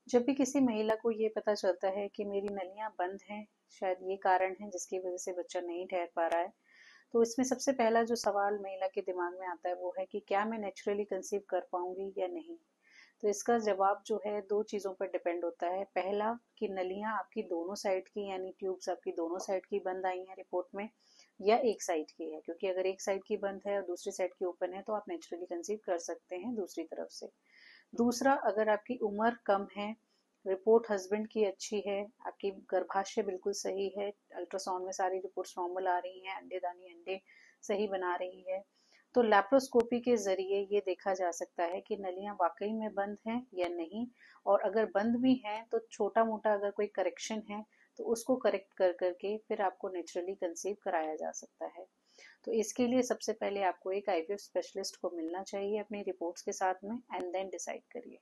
जब भी किसी महिला को ये पता चलता है कि मेरी नलियां बंद हैं, शायद ये कारण है जिसकी वजह से बच्चा नहीं ठहर पा रहा है, तो इसमें सबसे पहला जो सवाल महिला के दिमाग में आता है वो है कि क्या मैं नेचुरली कंसीव कर पाऊंगी या नहीं। तो इसका जवाब जो है दो चीज़ों पर डिपेंड होता है। पहला कि नलियां आपकी दोनों साइड की यानी ट्यूब्स आपकी दोनों साइड की बंद आई हैं रिपोर्ट में, या एक साइड की है, क्योंकि अगर एक साइड की बंद है और दूसरी साइड की ओपन है तो आप नेचुरली कंसीव कर सकते हैं दूसरी तरफ से। दूसरा, अगर आपकी उम्र कम है, रिपोर्ट हस्बैंड की अच्छी है, आपकी गर्भाशय बिल्कुल सही है, अल्ट्रासाउंड में सारी रिपोर्ट्स नॉर्मल आ रही हैं, अंडे दानी अंडे सही बना रही है, तो लैप्रोस्कोपी के जरिए ये देखा जा सकता है कि नलियां वाकई में बंद हैं या नहीं। और अगर बंद भी हैं तो छोटा मोटा अगर कोई करेक्शन है तो उसको करेक्ट कर करके फिर आपको नेचुरली कंसीव कराया जा सकता है। तो इसके लिए सबसे पहले आपको एक आईवीएफ स्पेशलिस्ट को मिलना चाहिए अपनी रिपोर्ट्स के साथ में, एंड देन डिसाइड करिए।